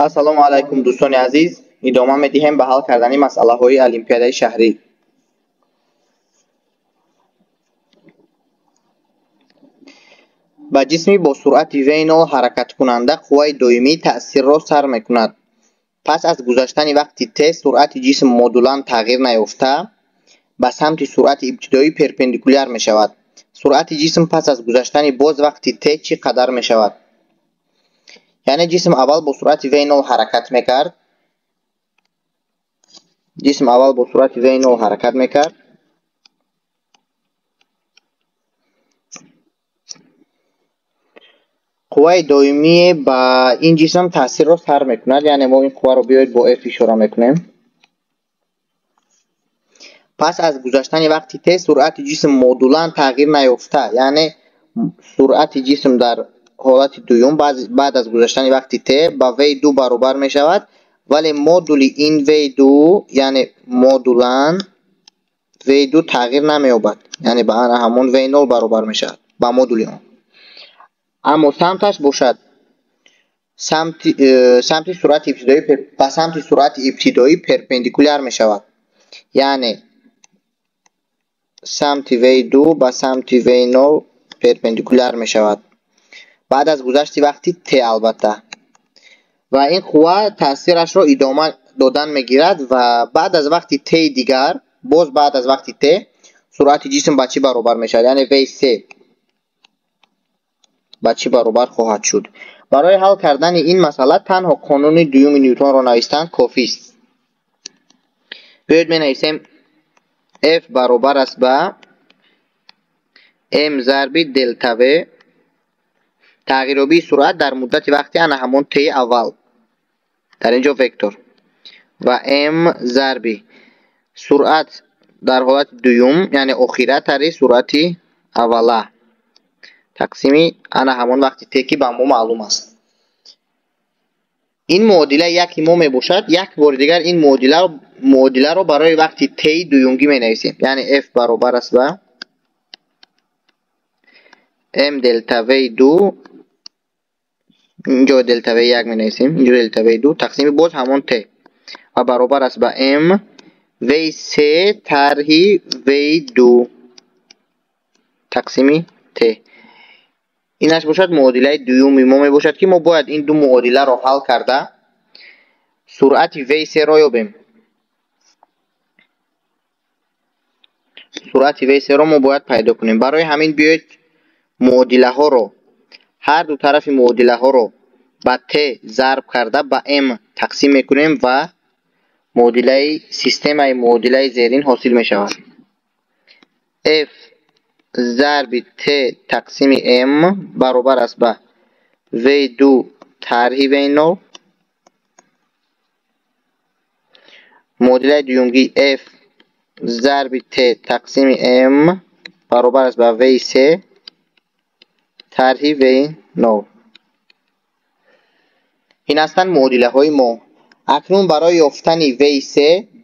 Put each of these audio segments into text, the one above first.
ассалому алайкум дӯстони азиз, идома медиҳем ба ҳал кардани масъалаҳои олимпиадаи шаҳрӣ. ба ҷисми бо суръати v0 ҳаракаткунанда қувваи доимӣ таъсирро сар мекунад. пас аз гузаштани вақти t суръати ҷисм модулан тағйир наёфта ба самти суръати ибтидоӣ перпендикуляр мешавад. суръати ҷисм пас аз гузаштани боз вақти t чӣ қадар мешавад? яъне ҷисм аввал бо суръати v0 ҳаракат мекард. қувваи доимӣ ба ин ҷисм таъсирро сар мекунад, яъне мо ин қувваро биёед бо F ишора мекунем. пас аз гузаштани вақти t суръати ҷисм модулан тағйир наёфта, яъне суръати ҷисм дар ҳолати дуюм баъд аз гузаштани вақти t ба v2 баробар мешавад, вале модули ин v2 яъне модулан v2 тағйир намеёбад, яъне ба ҳамон v0 баробар мешавад ба модули он. аммо самташ бошад самти суръати ибтидоӣ перпендикуляр мешавад, яъне самти v2 ба самти v0 перпендикуляр мешавад баъд аз гузашти вақти t албатта, ва ин қувва таъсирашро идома додан мегирад ва баъд аз вақти t дигар, боз баъд аз вақти t суръати ҷисм ба чӣ баробар мешавад, яъне v3 ба чӣ баробар хоҳад шуд? барои ҳал кардани ин масъала танҳо қонуни дуюми Ньютонро навистан кофист. биёед менависем F баробар аст ба m зарби делта v, тағйирёбии суръат дар муддати вақти ана ҳамон t аввал, дар инҷо вектор, ва m зарби суръат дар ҳолати дуюм, яъне охиратари суръати аввала, тақсими ана ҳамон вақти t ки ба мо маълум аст. ин муодила яки мо мебошад. як бори дигар ин муодиларо барои вақти t дуюмгӣ менависем, яъне F баробар аст ба m делта v2, инҷо делта v1 менависем, инҷо делта v2 тақсими боз ҳамон t ва баробар аст ба m v3 тарҳи v2 тақсими t. инаш бошад муодилаи дуюми мо мебошад ки мо бояд ин ду муодиларо ҳал карда суръати v3-ро ёбем. суръати v3-ро мо бояд пайдо кунем. барои ҳамин биёед муодилаҳоро, ҳар ду тарафи муодилаҳоро ба t зарб карда ба m тақсим мекунем ва системаи муодилаи зерин ҳосил мешавад. F зарби t тақсими m баробар аст ба v2 тарҳи v0. муодилаи дуюмгӣ F зарби t тақсими m баробар аст ба v3 тарҳи v0. ин ҳастанд муодилаҳои мо. акнун барои ёфтани v3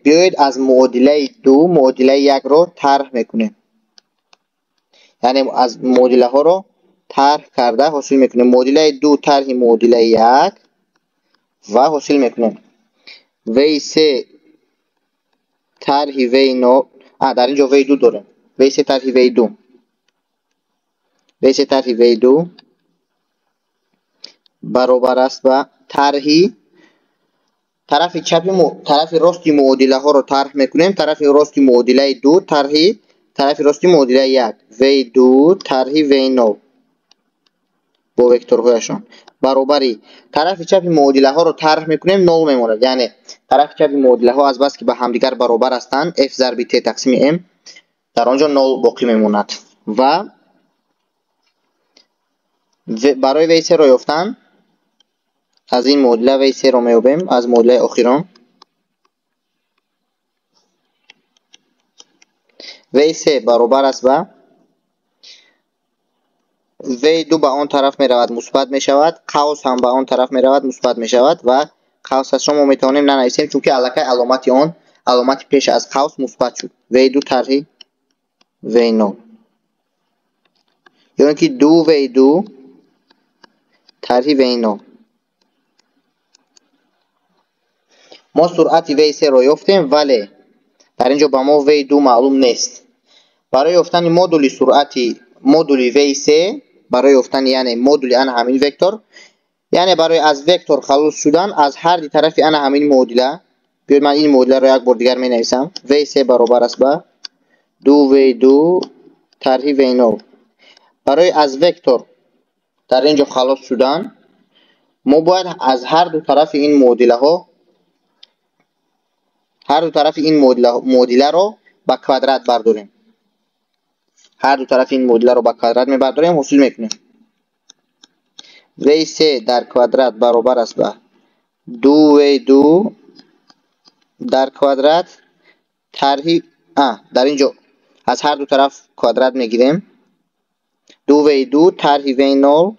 биёед аз муодилаи 2 муодилаи 1-ро тарҳ мекунем, яъне аз муодилаҳоро тарҳ карда ҳосил мекунем. муодилаи 2 тарҳи муодилаи 1 ва ҳосил мекунем v3 тарҳи v0. дар инҷо v2 дорем. v3 тарҳи v2 баробар аст ба тарафи рости муодилаҳоро тарҳ мекунем. тарафи рости муодилаи 2 тарҳи тарафи рости муодилаи 1 v2 тарҳи v0 бо векторҳояшон баробари тарафи чапи муодилаҳоро тарҳ мекунем, 0 мемонад, яъне тарафи чапи муодилаҳо азбаски ба ҳамдигар баробар ҳастанд, F зарби t тақсими m, дар онҷо 0 боқӣ мемонад. ва барои v3-ро ёфтан аз ин муодила v3-ро меёбем, аз муодилаи охирон. v3 баробар аст ба v2 ба он тараф меравад, мусбат мешавад, қавс ҳам ба он тараф меравад, мусбат мешавад ва қавсашро мо метавонем нанависем, чунки аллакай аломати пеш аз қавс мусбат шуд. v2 тарҳи v0, ё ин ки 2v2 тарҳи v0. ما سرعت V3 رو یافتیم ولی در اینجا با ما V2 معلوم نیست. برای یافتن مدول V3 برای یافتن یعنی مدول همین وکتور، یعنی برای از وکتور خلاص شدن از هر دو طرف همین مدل، بیاید من این مدل رو یک بار دیگر می نویسم. V3 برابر است به 2V2 طرح V0. برای از وکتور در اینجا خلاص شدن ما باید از هر دو طرف این مدل رو به کوادرات برداریم. هر دو طرف این مدل رو به کوادرات می برداریم، حاصل میکنیم V3 در کوادرات برابر است به 2V2 در کوادرات طرح در اینجا از هر دو طرف کوادرات میگیریم 2V2 طرح V0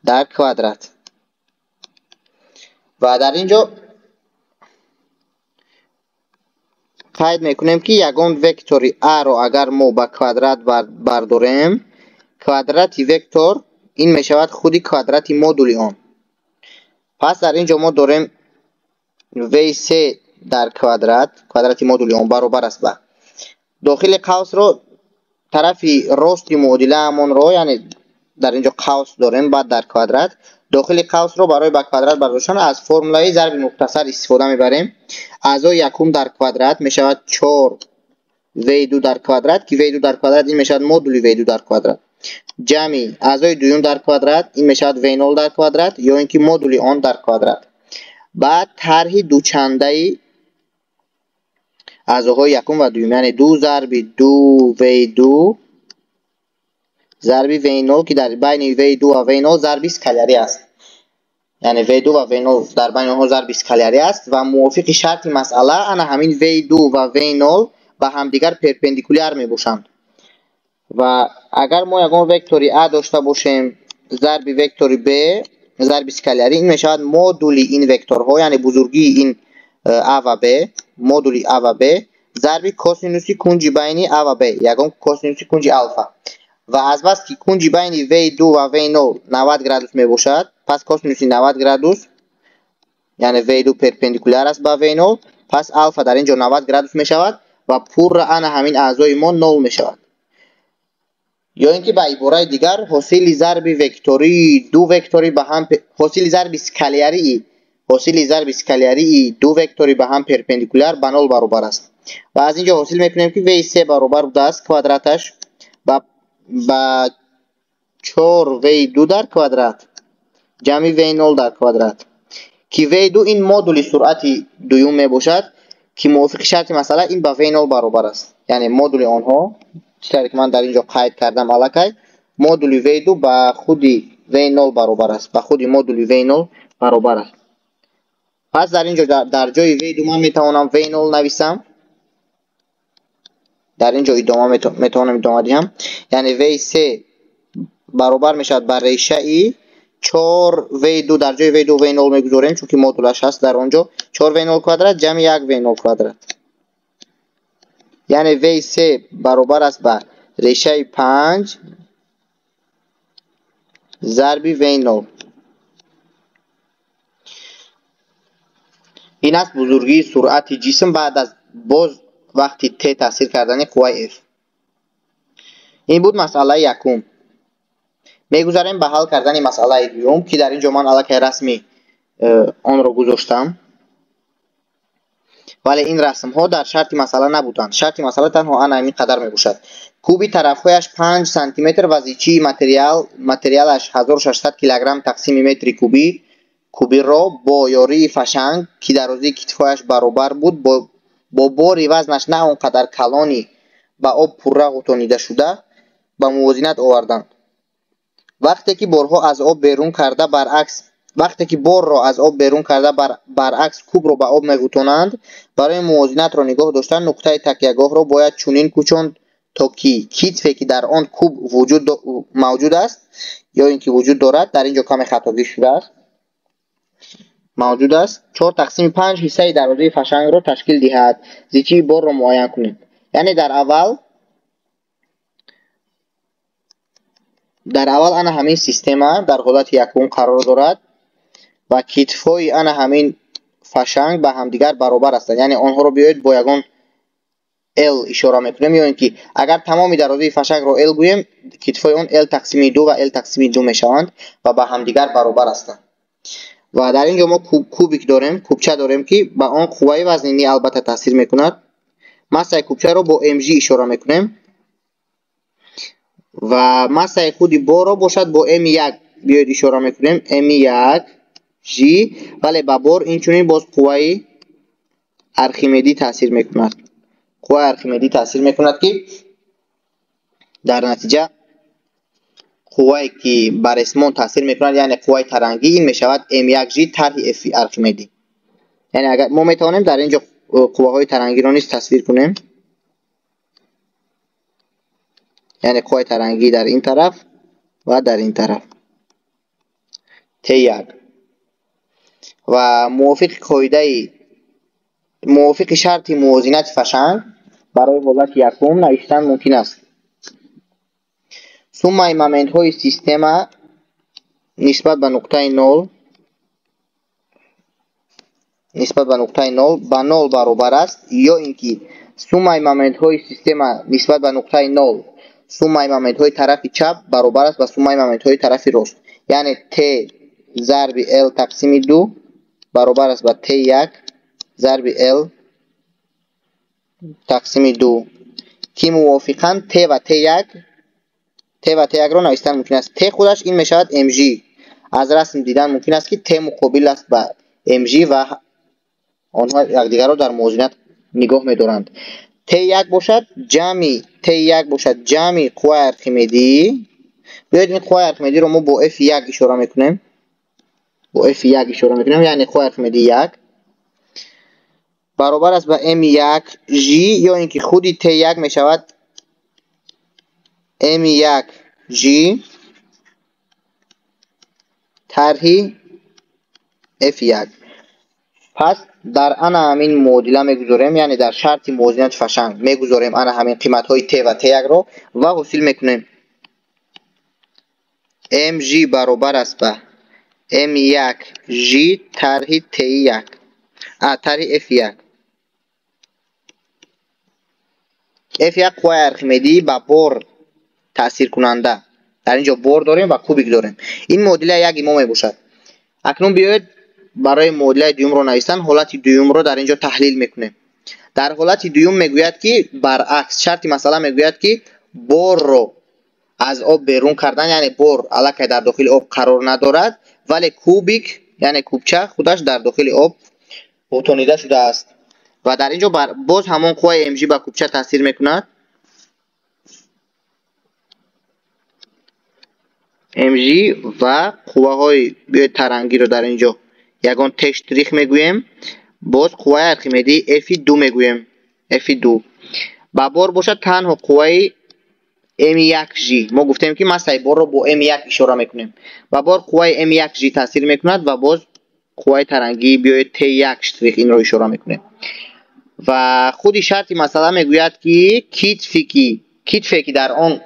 در کوادرات. و در اینجا قید میکنیم که یگان وکتوری A رو اگر ما به کوادرات برداریم، کوادرات وکتور این میشود خودی کوادرات مدول آن. پس در اینجا ما داریم V3 در کوادرات مدول آن برابر است به داخل قوس رو طرف راست مدل همون رو، یعنی در اینجا قوس داریم بعد در کوادرات داخل قوس رو برای به کوادرات برداشتن از فرمولای ضرب مختصر استفاده میبریم. اعضای یکم در کوادرات میشود 4 V2 در کوادرات که V2 در کوادرات این میشود مدول V2 در کوادرات جمع اعضای دوم در کوادرات این میشود V0 در کوادرات یا اینکه مدول آن در کوادرات. بعد طرح دوچنده اعضاهای یکم و دوم، یعنی 2 ضرب 2V2 ضرب V0 که در بین V2 و V0 ضرب اسکالری است، یعنی V2 و V0 در بین آنها ضرب اسکالری است و موافق شرط مسئله انا همین V2 و V0 به همدیگر پرپندیکولار می باشند. و اگر ما یگان وکتوری A داشته باشیم ضرب وکتوری B ضرب اسکالری این میشود مدول این وکتورها، یعنی بزرگی این A و B مدول A و B ضرب کوسینوس کنج بین A و B یگان کوسینوس کنج آلفا. و از بس که کنج بین V2 و V0 90 گرادوس می باشد پس کوسینوس 90 گرادوس یعنی V2 پرپندیکولار است با V0 پس آلفا در اینجا 90 گرادوس می شود و پور ان همین اعضای ما 0 می شود. یا اینکه به عبارت دیگر حاصل ضرب وکتوری دو وکتوری به هم حاصل ضرب اسکالری دو وکتوری به هم پرپندیکولار به 0 برابر است. و از اینجا حاصل میکنیم که V3 برابر بوده است کوادراتش با 4V2 در کوادرات جمع V0 در کوادرات که V2 این مدول سرعت دوم می باشد که موافق شرط مسئله این با V0 برابر است، یعنی مدول آنها چطوری که من در اینجا قید کردم الکی مدول V2 با خودی V0 برابر است، با خودی مدول V0 برابر است. پس در اینجا در جای V2 من میتوانم V0 نویسم، در اینجا میتوانم ادامه دهم، یعنی V3 برابر میشد بر ریشه ای 4V2 در جای V2 V0 میگذاریم چون که مدولش هست در اونجا 4V0 کوادرات جمع 1V0 کوادرات، یعنی V3 برابر است بر ریشه 5 ضرب V0. این است بزرگی سرعت جسم بعد از باز وقتی ت تاثیر کردن قوه F. این بود مسئله یکم. میگذاریم به حل کردن مسئله دوم که در اینجا من الکی رسمی آن رو گذاشتم ولی این رسم ها در شرط مسئله نبودند. شرط مسئله تنها همین قدر می باشد: کوبی طرفهایش 5 سانتی متر و زیچی متریالش 1600 کیلوگرم تقسیم متر کوبی را با یاری فشنگ که درازی کتفهایش برابر بود با باری وزنش نه آنقدر کلانی به آب پره غوطانیده شده به موازنت آوردند. وقتی که بار را از آب بیرون کرده برعکس کوب را به آب می‌غوطانند، برای موازنت را نگاه داشتن نقطه تکیه‌گاه را باید چنین کوچاند تا که کتفی که در آن کوب موجود است یا اینکه وجود دارد در اینجا کمی خطاگی شده است موجود است 4 تقسیم 5 حصه درازه فشنگ را تشکیل دهد. زیچی بار را معاین کنید. یعنی در اول انا همین سیستم در حالت یکم قرار دارد و کتفای انا همین فشنگ به همدیگر برابر هستند، یعنی آنها رو بیاید با یگان L اشاره میکنیم، یا اینکه اگر تمام درازه فشنگ رو L گوییم کتفای اون L تقسیم 2 و L تقسیم 2 میشوند و به همدیگر برابر هستند. و در اینجا ما کوبیک داریم، کوبچه داریم که به آن قوه وزنی البته تاثیر میکند. مسای کوبچه رو با mg اشاره میکنیم و مسای خودی بار رو باشد با m1 بیاید اشاره میکنیم، m1 g، ولی به بار اینچنین باز قوه ارخیمدی تاثیر میکند. قوه ارخیمدی تاثیر میکند که در نتیجه قوه‌ای که بر اسمون تاثیر میکند یعنی قوه ترنگی، این میشود m1g طرح f ارخیمدی. یعنی اگر ما میتوانیم در اینجا قوه های ترنگی رو نیز تصویر کنیم، یعنی قوه ترنگی در این طرف و در این طرف T1 و موافق شرط موازنت فشنگ برای حالت یکم نوشتن ممکن است. سوم مومنت های سیستم نسبت به نقطه 0 به 0 برابر است، یا اینکه سوم مومنت های سیستم نسبت به نقطه 0 سوم مومنت های طرف چپ برابر است با سوم مومنت های طرف راست، یعنی T ضرب L تقسیم 2 برابر است با T1 ضرب L تقسیم 2 که موافقاً T و T1 رو نوشتن ممکن است. T خودش این میشود mg، از رسم دیدن ممکن است که T مقابل است با mg و آنها یکدیگر را در موازنت نگاه می‌دارند. T1 باشد جمع قوه ارخیمدی. بیاید این قوه ارخیمدی رو ما با F1 اشاره میکنیم، یعنی قوه ارخیمدی 1 برابر است با m1g، یا اینکه خودی T1 میشود m1g طرح f1. پس در همین معادله میگذاریم، یعنی در شرط موازنت فشنگ میگذاریم همین قیمت های T و T1 رو و حاصل میکنیم mg برابر است به m1g طرح T1 طرح f1. f1 قوه ارخیمدی با بار تاثیر کننده، در اینجا بار داریم و کوبیک داریم. این معادله یک ما میباشد. اکنون بیاید برای معادله دوم رو نوشتن حالت دوم رو در اینجا تحلیل میکنیم. در حالت دوم میگوید که برعکس شرط مسئله میگوید که بار رو از آب بیرون کردن، یعنی بار الکی در داخل آب قرار ندارد ولی کوبیک یعنی کوبچه خودش در داخل آب غوطانیده شده است و در اینجا باز همون قوه mg به کوبچه تاثیر میکند. mg و قوه های ترنگی رو در اینجا یگان تشتریخ میگوییم، باز قوه ارخیمدی f2 میگوییم، f2 با بار باشد تنها قوه m1g. ما گفتیم که مسای بار رو با m1 اشاره میکنیم و بار قوه m1g تاثیر میکند و باز قوه ترنگی بیاید t1 شتریخ این رو اشاره میکنیم. و خودی شرط مسئله میگوید که کتفی که در آن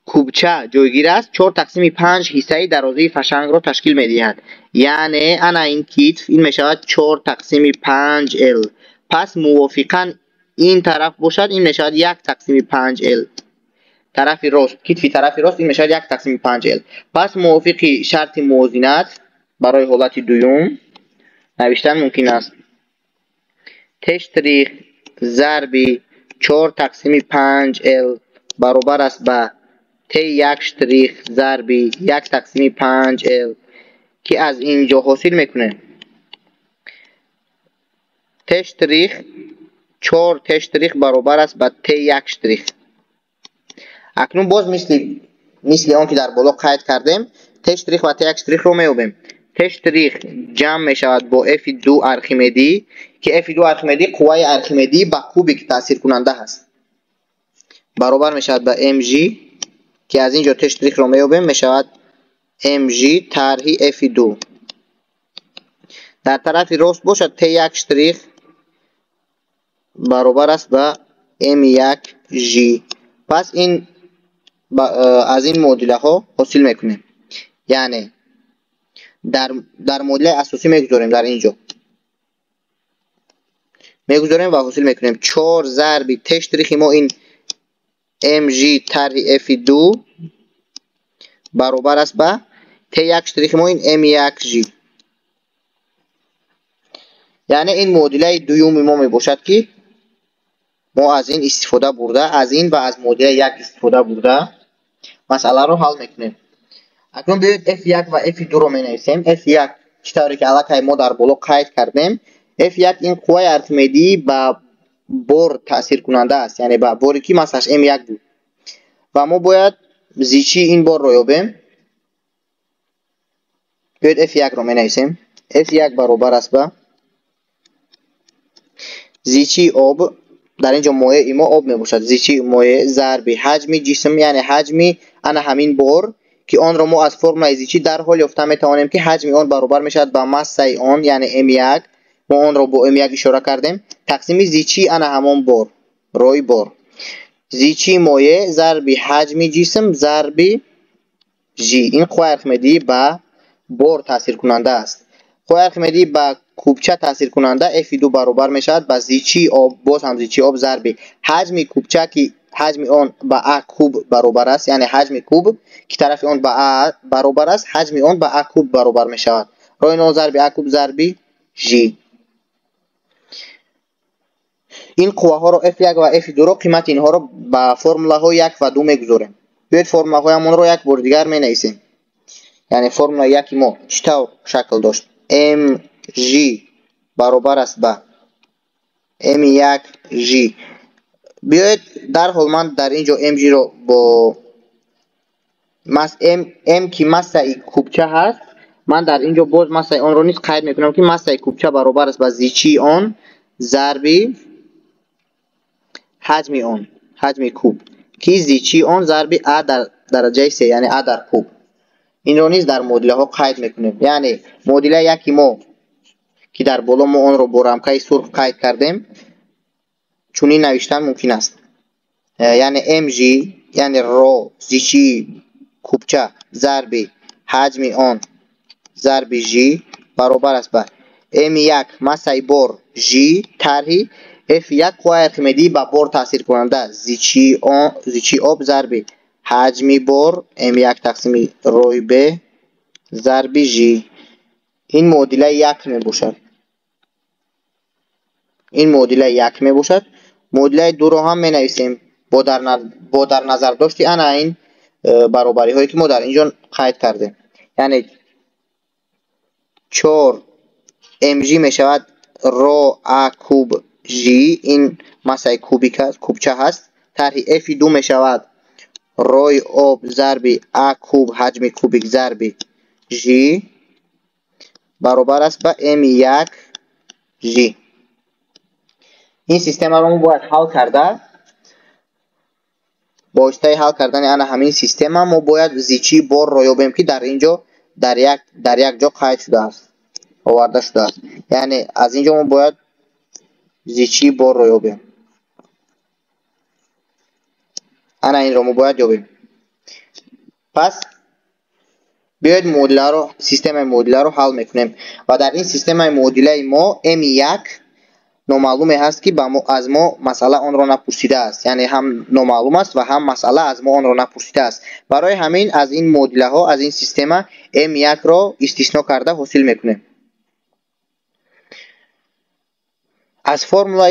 کوبچه جایگیر است 4 تقسیم 5 حصه درازه فشنگ را تشکیل میدهد، یعنی این کتف این میشود 4 تقسیم 5L. پس موافقاً این طرف باشد این میشود 1 تقسیم 5L. طرف راست این میشود 1 تقسیم 5L. پس موافق شرط موازنت برای حالت دوم نوشتن ممکن است تشتریخ ضرب 4 تقسیم 5L برابر است با T1 شتریخ ضرب 1 تقسیم 5L که از اینجا حاصل میکنه تشتریخ 4 تشتریخ برابر است با T1 شتریخ. اکنون باز مثل آن که در بالا قید کردیم تشتریخ و T1 شتریخ رو میابیم. تشتریخ جمع میشود با F2 ارخیمدی که F2 ارخیمدی قوه ارخیمدی با کوبیک تاثیر کننده هست، برابر میشود با mg که از اینجا تشتریخ رو میابیم میشود mg طرح f2. در طرف راست باشد t1 شتریخ برابر است با m1g. پس این از این معادله ها حاصل میکنیم، یعنی در مدل اساسی میگذاریم، در اینجا میگذاریم و حاصل میکنیم 4 ضرب ت اشتراکی ما این ام جی طرح اف 2 برابر است به ت یک اشتراکی ما این ام یک جی. یعنی این معادله دوم ما می باشد که ما از این استفاده برده، از این و از معادله یک استفاده برده مسئله رو حل میکنیم. اکنون بیایید F1 و F2 رو می نویسیم. F1 چطوری که علاقه ما در بالا قید کردیم، F1 این قوه ارکیمدی با بار تاثیر کننده است، یعنی با باری که مساش M1 بود و ما باید زیچی این بار رو یابیم. بیایید F1 رو می نویسیم. F1 برابر است به زیچی آب، در اینجا مایع ما آب می باشد، زیچی مایع ضرب حجم جسم، یعنی حجم انا همین بار که آن را ما از فرمول زیچی در حال یافته می توانیم که حجم آن برابر می شود با ماسه آن، یعنی M1 ما آن را با M1 اشاره کردیم تقسیم زیچی انا همان بار روی بار. زیچی مایع ضرب حجم جسم ضرب جی. این قوه ارکیمدی با بار تاثیر کننده است. قوه ارکیمدی با کوبچه تاثیر کننده F2 برابر می شود با زیچی آب، باز هم زیچی آب ضرب حجم کوبچه که حجم آن با A کوب برابر است، یعنی حجم کوب که طرف آن با A برابر است حجم آن با A کوب برابر می شود. روی 9 ضرب A کوب ضرب G. این قوه ها رو F1 و F2 رو قیمت اینها رو با فرموله ها 1 و 2 میگذاریم. بیاید فرموله هایمون رو یک بار دیگر می نویسیم. یعنی فرموله یکی ما چطور شکل داشت؟ mg برابر است به m1g. بیایید در حال من در اینجا mg رو با m که ماسه کوبچه هست، من در اینجا باز ماسه آن رو نیز قید میکنم که ماسه کوبچه برابر است به زیچی آن ضرب حجم آن، حجم کوب که زیچی آن ضرب a در درجه 3، یعنی a در کوب. این رو نیز در معادله ها قید میکنیم. یعنی معادله یکی ما که در بالا ما آن رو با رمقه سرخ قید کردیم چنین نوشتن ممکن است. یعنی mg یعنی رو زیچی کوبچه ضرب حجم آن ضرب g برابر است به m1 ماسه بار g طرح f1 قوه ارکیمدی با بار تاثیر کننده زیچی آب ضرب حجم بار m1 تقسیم روی به ضرب g. این معادله یک می باشد. این معادله یک می باشد. معادله دو رو هم می نویسیم با در نظر داشتی انا این برابری هایی که ما در اینجا قید کردیم. یعنی 4 mg می شود رو a کوب g، این ماسه کوبچه هست، طرح f2 می شود روی آب ضرب a کوب حجم کوبیک ضرب g برابر است به m1 g. این سیستم رو باید حل کرده. با واسطه حل کردن انا همین سیستم ما باید زیچی بار رو یابیم که در اینجا در یک جا قید شده است، آورده شده است. یعنی از اینجا ما باید زیچی بار رو یابیم. انا این رو ما باید یابیم. پس بیاید معادله رو، سیستم معادله رو حل میکنیم و در این سیستم معادله ما m1 نامعلوم هست که از ما مسئله آن را نپرسیده است، یعنی هم نامعلوم است و هم مسئله از ما آن را نپرسیده است. برای همین از این معادله ها، از این سیستم m1 را استثنا کرده حاصل میکنیم. از فرمول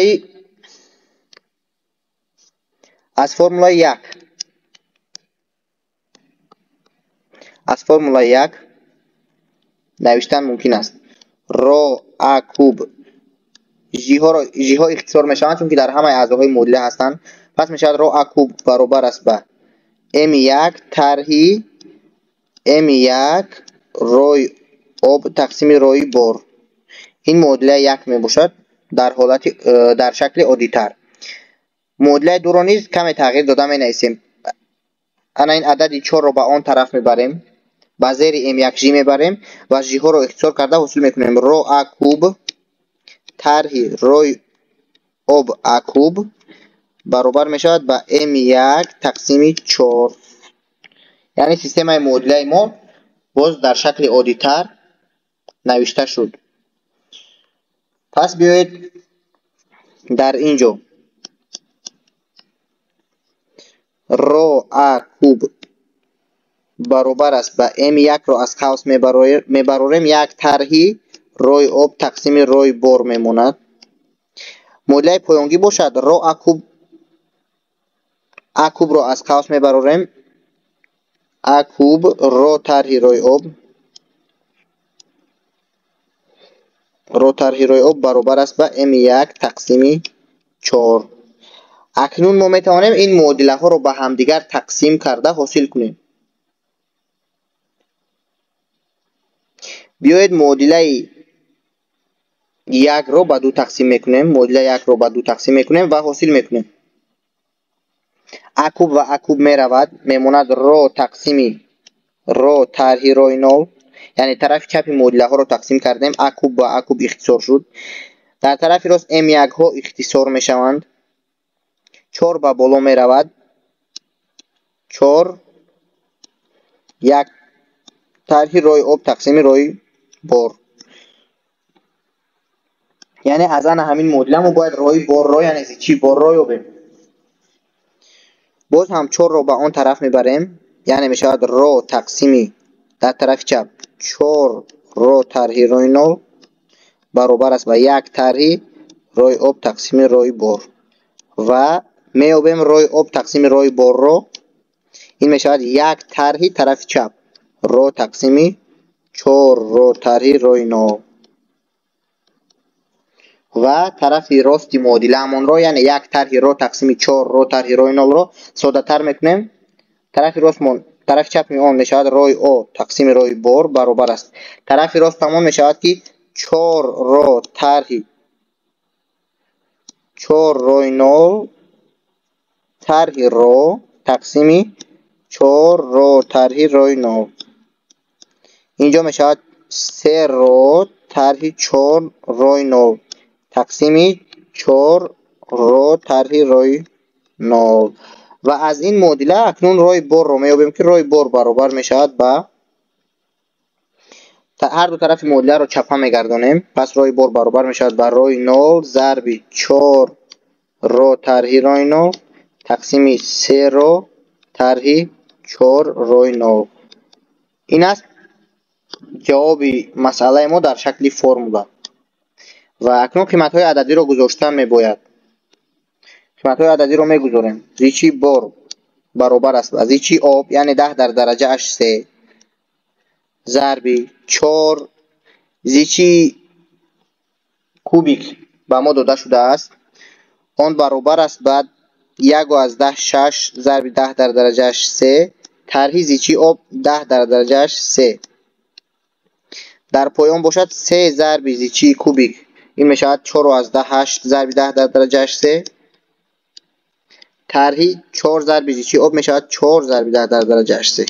یک نوشتن ممکن است رو a کوب جی ها اختصار می شوند چون که در همه اعضاهای معادله هستند. پس می شود رو a کوب برابر است به m1 طرح m1 روی آب تقسیم روی بار. این معادله یک می باشد در شکل عادی تر. معادله دو را نیز کمی تغییر داده می نویسیم. انا این عدد 4 را به آن طرف می بریم، به زیر m1g می بریم و g ها را اختصار کرده حاصل می کنیم رو a کوب طرح روی آب a کوب برابر می شود به m1 تقسیم 4. یعنی سیستم معادله ما باز در شکل عادی تر نوشته شد. پس بیایید در اینجا رو ا کوب برابر است به m1 رو از قوس میبراریم. یک طرحی روی آب تقسیم روی بار میماند. معادله پایانگی باشد رو ا کوب رو از قوس میبراریم. ا کوب رو طرحی روی آب برابر است به m1 تقسیم 4. اکنون ما میتوانیم این معادله ها رو به همدیگر تقسیم کرده حاصل کنیم. بیایید معادله 1 رو به 2 تقسیم میکنیم. و حاصل میکنیم. ا کوب و ا کوب میرود، میماند رو تقسیم رو طرحی روی 0. یعنی طرف چپ معادله ها رو تقسیم کردیم. ا کوب و ا کوب اختصار شد. در طرف راست m1 ها اختصار میشوند. 4 به بالا میرود. 4 یک طرحی روی آب تقسیم روی بار. یعنی از آن همین معادله ما باید روی بار رو یعنی چی بار رو یابیم. باز هم 4 رو به آن طرف میبریم. یعنی میشود رو تقسیم در طرف چپ 4 رو طرحی روی 0 برابر است به یک طرحی روی آب تقسیم روی بار. و میابیم روی آب تقسیم روی بار رو. این میشود یک طرحی طرف چپ رو تقسیم 4 رو طرحی روی 0. و طرف راست معادله همان رو یعنی یک طرح رو تقسیم 4 رو طرح روی 0 رو ساده تر میکنیم. طرف چپ اون میشود روی او تقسیم روی بار برابر است. طرف راست همان میشود که 4 رو طرح 4 روی 0 طرح رو تقسیم 4 رو طرح روی 0. اینجا میشود 3 رو طرح 4 روی 0 تقسیم 4 رو طرح روی 0. و از این معادله اکنون روی بار رو میابیم که روی بار برابر میشود به هر دو طرف معادله رو چپا میگردانیم. پس روی بار برابر میشود به روی 0 ضرب 4 رو طرح روی 0 تقسیم 3 رو طرح 4 روی 0. این است جواب مسئله ما در شکل فرمولا. و اکنون قیمت های عددی رو گذاشتن میباید. قیمت های عددی رو میگذاریم. زیچی بار برابر است با زیچی آب یعنی 10 در درجه اش 3 ضرب 4 زیچی کوبیک به ما داده شده است. آن برابر است بعد 1 از 10 6 ضرب 10 در درجه اش 3 طرح زیچی آب 10 در درجه اش 3 در پایان باشد 3 ضرب زیچی کوبیک. این میشود 4 از 10 8 ضرب 10 در درجه اش 3 طرح 4 ضرب زیچی آب میشود 4 ضرب 10 در درجه اش 3.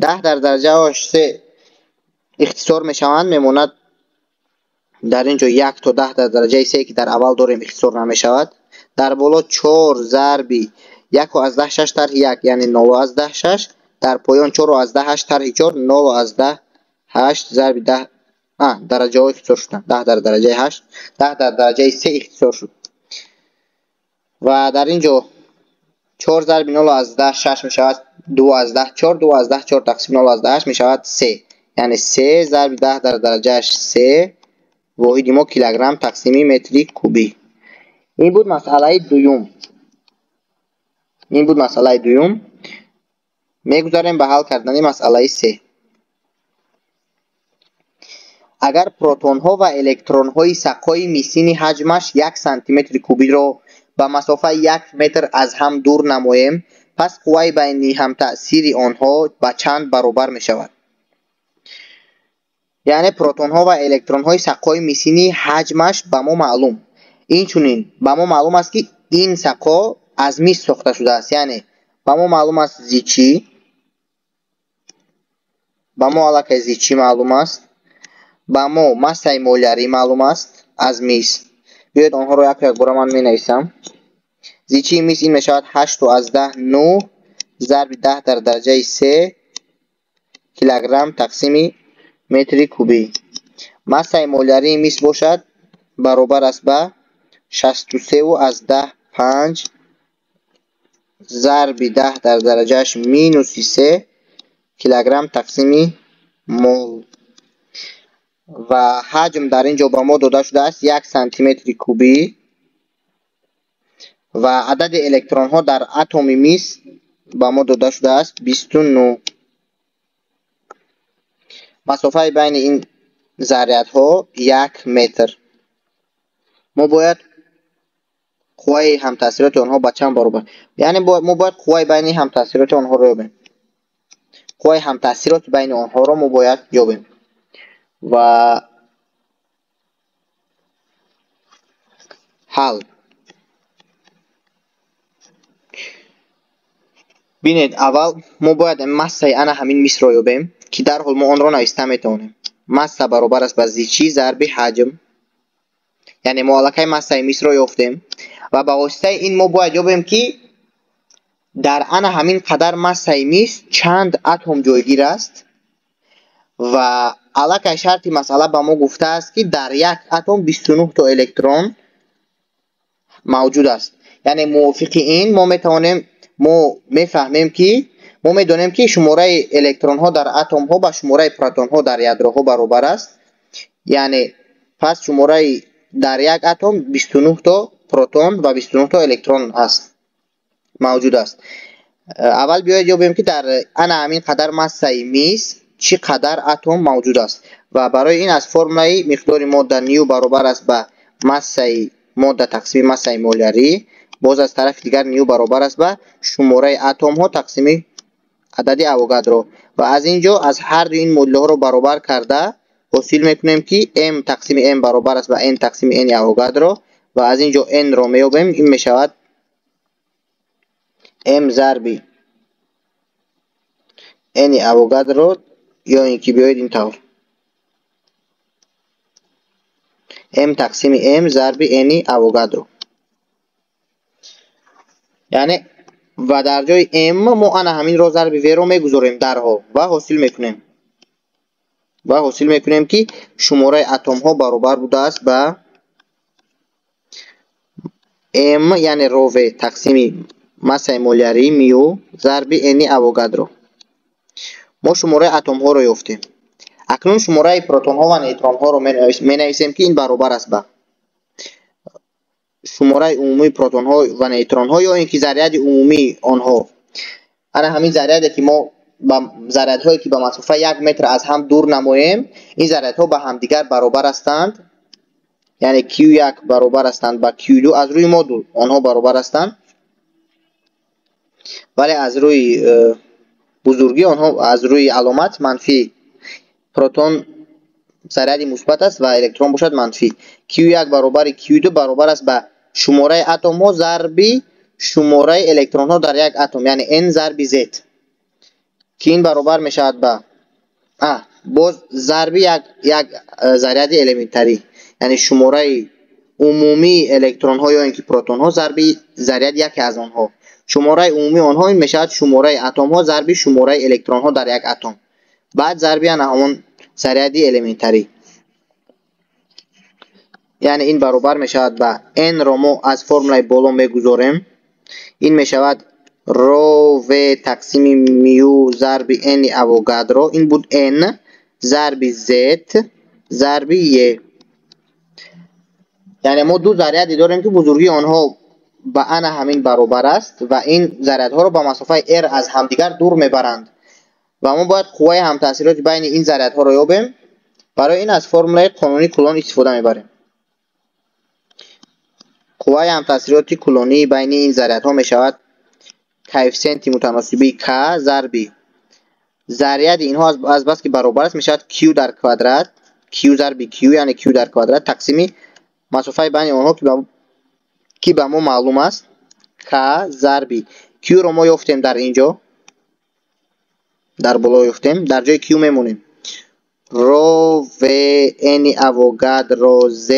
10 در درجه اش 3 اختصار میشوند. میماند در اینجا 1 تا 10 در درجه 3 که در اول داریم اختصار نمیشود. در بالا 4 ضرب 1 از 10 6 طرح 1 یعنی 0 از 10 6 در پایان 4 از 10 8 طرح 4 0 از 10 8 ضرب 10 درجه ها اختصار شدن. 10 در درجه 8 10 در درجه 3 اختصار شد. و در اینجا 4 ضرب 0 از 10 6 میشود 2 از 10 4 2 از 10 4 تقسیم 0 از 10 8 میشود 3 یعنی 3 ضرب 10 در درجه 3 واحد ما کیلوگرم تقسیم متر کوبی. این بود مسئله دوم. میگذاریم به حل کردن مسئله 3. اگر پروتون ها و الکترون های سقای میسین حجمش 1 سانتی متر کوبی را به مسافت 1 متر از هم دور نماییم پس قوه بینی هم تأثیر آنها به چند برابر می شود. یعنی پروتون ها و الکترون های سقای میسینی حجمش به ما معلوم. این چونین به ما معلوم است که این سقا از میس ساخته شده است. یعنی به ما معلوم است زیچی معلوم است. به ما مسه مولری معلوم است از میس. بیاید آنها رو یک یک بار من می نویسم. زیچی میس این میشود 8 از 10 9 ضرب 10 در درجه 3 کیلوگرم تقسیم متر کوبی. масаи молярии мис бошад баробар аст ба 63.5 зарби 10 дар дараҷааш минуси 3 килограмм тақсими мол ва ҳаҷм дар ин ҷо ба мо дода шудааст 1 сантиметри кубӣ ва адади электронҳо дар атоми мис ба мо дода шудааст 29. масофаи байни ин зарядҳо 1 метр. мо бояд қувваи ҳамтаъсироти онҳо ба чанд баробар, яъне мо бояд қувваи байни ҳамтаъсироти онҳоро ёбем. қувваи ҳамтаъсироти байни онҳоро мо бояд ёбем ва ҳал. бинед, аввал мо бояд массаи ана ҳамин мисро ёбем ки дарҳол мо онро нависта метавонем. масса баробар аст ба зичи зарби ҳаҷм, яъне мо аллакай массаи мисро ёфтем ва ба воситаи ин мо бояд ёбем ки дар ана ҳамин қадар массаи мис чанд атом ҷойгир аст ва аллакай шарти масъала ба мо гуфтааст ки дар як атом 29 то электрон мавҷуд аст. яъне мувофиқи ин мо мефаҳмем ки мо медонем ки шумораи электронҳо дар атомҳо ба шумораи протонҳо дар ядроҳо баробар аст. яъне пас шумораи дар як атом 29 то протон ва 29 то электрон аст мавҷуд аст. аввал биёед ёбем ки дар ана ҳамин қадар массаи мис чӣ қадар атом мавҷуд аст ва барои ин аз формулаи миқдори модда ню баробар аст ба массаи модда тақсими массаи молярӣ, боз аз тарафи дигар ню баробар аст ба шумораи атомҳо тақсими адади авогадро ва аз ин ҷо аз ҳарду ин модулаҳоро баробар карда ҳосил мекунем ки m тақсими m баробар аст ба n тақсими n авогадро ва аз ин ҷо n ро меёбем. ин мешавад m зарби n авогадро ё ин ки биёед ин тавр m тақсими m зарби n авогадро, яъне ва дар ҷои m мо ана ҳаминро зарби v ро мегузорем дарҳол ва ҳосил мекунем ки шумораи атомҳо баробар будааст ба m яъне ро v тақсими массаи молярӣ мю зарби n авогадро. мо шумораи атомҳоро ёфтем. акнун шумораи протонҳо ва нейтронҳоро менависем ки ин баробар аст ба шумораи умумии протонҳо ва нейтронҳо ё ин ки заряди умумии онҳо. ана ҳамин заряде ки мо ба зарядҳое ки ба масофа 1 метр аз ҳам дур намоем, ин зарядҳо ба ҳамдигар баробар ҳастанд, яъне q1 баробар ҳастанд ба q2 аз рӯи модул онҳо баробар ҳастанд, вале аз рӯи бузургӣ онҳо аз рӯи аломат манфӣ. протон заряди мусбат аст ва электрон бошад манфӣ. q1 баробари q2 баробар аст ба шумораи атомҳо зарби шумораи электронҳо дар як атом, яъне n зарби z ки ин баробар мешавад ба боз зарби як заряди элементарӣ, яъне шумораи умумии электронҳо ё ин ки протонҳо зарби заряди яке аз онҳо. шумораи умумии онҳо ин мешавад шумораи атомҳо зарби шумораи электронҳо дар як атом, баъд зарби ана ҳамон заряди элементарӣ, яъне ин баробар мешавад ба n ро мо аз формулаи боло мегузорем. ин мешавад ро v тақсими мю зарби n авогадро, ин буд n зарби z зарби e. яъне мо ду заряде дорем ки бузургии онҳо ба ана ҳамин баробар аст ва ин зарядҳоро ба масофаи r аз ҳамдигар дур мебаранд ва мо бояд қувваи ҳамтаъсироти байни ин зарядҳоро ёбем. барои ин аз формулаи қонуни кулон истифода мебарем. қувваи ҳамтаъсироти кулонии байни ин зарядҳо мешавад коэффициенти мутаносиби k зарби заряди инҳо аз баски баробар аст мешавад q дар квадрат, q зарби q яъне q дар квадрат тақсими масофаи байни онҳо ки ба мо маълум аст k зарби q ро мо ёфтем дар ин ҷо, дар боло ёфтем, дар ҷои q мемонем ро v n авогадро z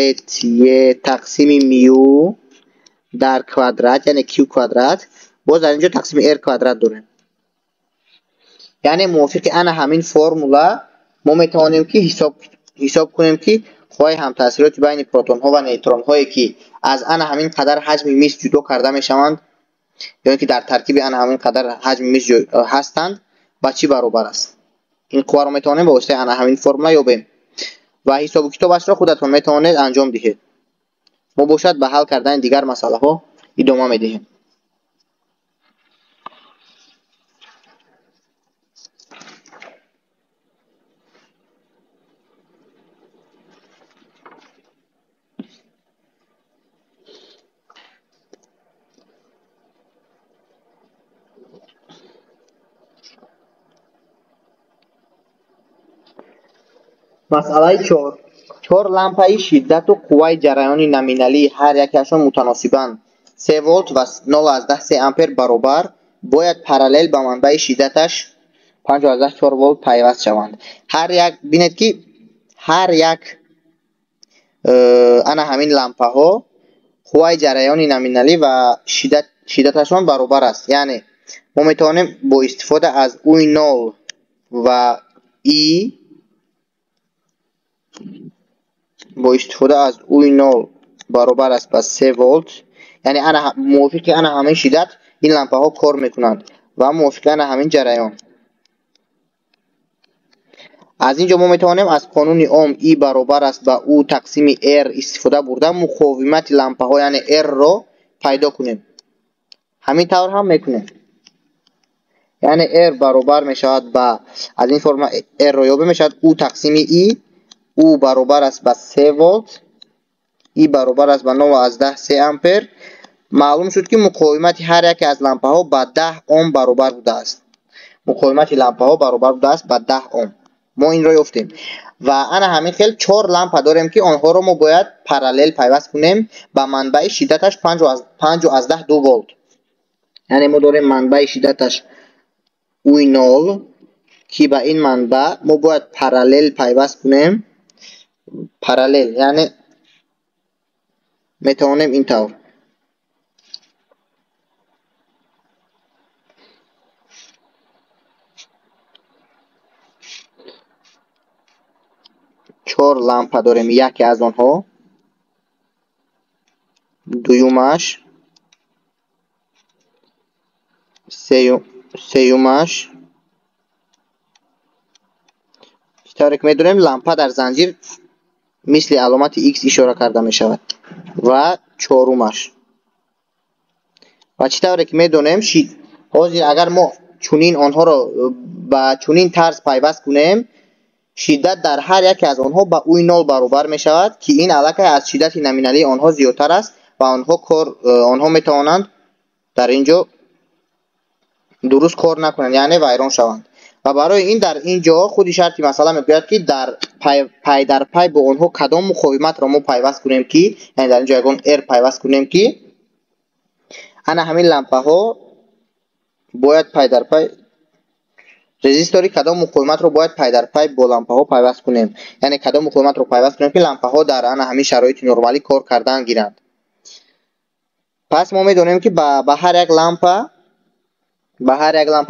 e тақсими мю дар квадрат яъне q квадрат, боз дар ин ҷо тақсими r квадрат дорем. яъне мувофиқи ана ҳамин формула мо метавонем ки حساب کنیم که خواهی هم تاثیرات بین پروتون ها و نیوترون هایی که از ان همین قدر حجم میز جدا کرده میشوند یا که در ترکیب ان همین قدر حجم میز هستند با چی برابر است. این قوا را میتوانیم با واسطه ان همین فرمول یابیم و حساب و کتابش را خودتون میتوانید انجام دهید. ما باشد به حل کردن دیگر مسئله ها ادامه میدهیم. مسئله 4 4 لامپای شدت و قوای جریان نامینالی هر یکشان متناسباً 3 ولت و 0.3 امپر برابر باید پارالل با منبع شدتش 5.4 ولت پیوست شوند. هر یک ببینید که هر یک انا همین لامپا ها قوای جریان نامینالی و شدتشان برابر است. یعنی ما میتوانیم با استفاده از O0 و E با استفاده از O0 برابر است با 3 ولت، یعنی انا موافق انا همین شدت این لامپا ها کار میکنند و موافق انا همین جریان. از اینجا ما میتوانیم از قانون اوم E برابر است با O تقسیم R استفاده برده مقاومت لامپا ها یعنی R رو پیدا کنیم. همین طور هم میکنیم، یعنی R برابر میشود با از این فرم R رو یابیم میشود O تقسیم E. O برابر است با 3 ولت، E برابر است با 0.3 امپر. معلوم شد که مقاومت هر یک از لامپا ها با 10 اوم برابر بوده است. مقاومت لامپا ها برابر بوده است با 10 اوم. ما این را یافتیم و انا همین خیلی 4 لامپا داریم که آنها را ما باید پارالل پیوست کنیم با منبع شدتش 5.2 ولت. یعنی ما داریم منبع شدتش O0 که با این منبع ما باید پارالل پیوست کنیم. پارالل یعنی میتوانیم این طور چهار لامپا داریم، یکی از آنها دویمش سیومش طوری که میدونیم لامپا در زنجیر مثل علامت X اشاره کرده می شود و چهارمش و طوری که میدونیم حاضر اگر ما چنین آنها را با چنین طرز پیوست کنیم شدت در هر یک از آنها با O0 برابر می شود که این علاقه از شدت نامینالی آنها زیادتر است و آنها می توانند در اینجا درست کار نکنند یعنی ویران شوند و برای این در اینجا خودی شرطی مثلا میگوید که در پای در پای با آنها کدام مقاومت را ما پیوست کنیم که یعنی در اینجا یگان R پیوست کنیم که انا همین لامپا ها باید پای در پای رزیستوری کدام مقاومت رو باید پای در پای با لامپا ها پیوست کنیم، یعنی کدام مقاومت رو پیوست کنیم که لامپا ها در انا همین شرایط نرمالی کار کردن گیرند. پس ما میدونیم که با هر یک لامپا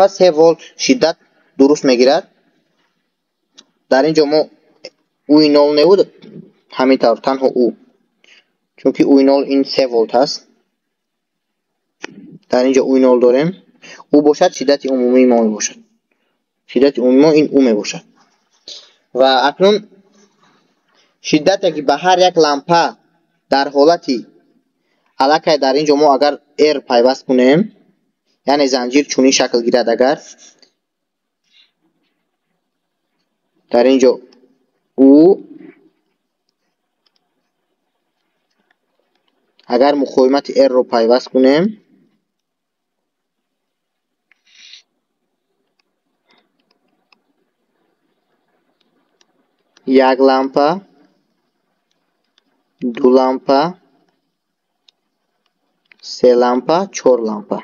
3 ولت شدت درست میگیرد. در اینجا ما O0 نبود همین طور تنها O، چون که O0 این 3 ولت هست. در اینجا O0 داریم، او باشد شدت عمومی ما باشد، شدت عمومی ما این O می باشد و اکنون شدتی که به هر یک لامپا در حالتی علاقه در اینجا ما اگر R پیوست کنیم یعنی زنجیر چونی شکل گیرد، اگر در اینجا O اگر مقاومت R رو پیوست کنیم یک لامپا، دو لامپا، سه لامپا، چهار لامپا.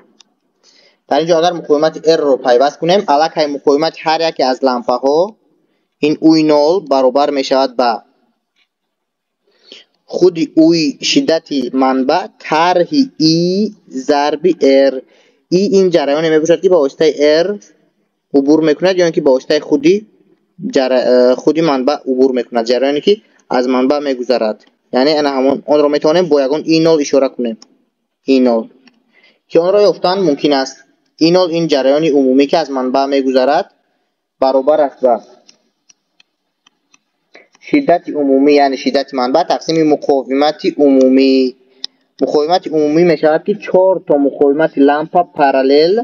در اینجا اگر مقاومت R رو پیوست کنیم علاقه مقاومت هر یک از لامپا ها این O0 برابر می شود با خود O شدت منبع طرح E ضرب R. این جریان می باشد که با واسطه R عبور میکند یا اینکه با واسطه خودی خودی منبع عبور میکند، جریانی که از منبع میگذرد. یعنی انا همون آن را میتوانیم با یگان E0 اشاره کنیم. E0 که آن را یافتن ممکن است. E0 این جریان عمومی که از منبع میگذرد برابر است با شدت عمومی یعنی شدت منبع تقسیم مقاومت عمومی. مقاومت عمومی میشود که 4 تا مقاومت لامپا پارالل،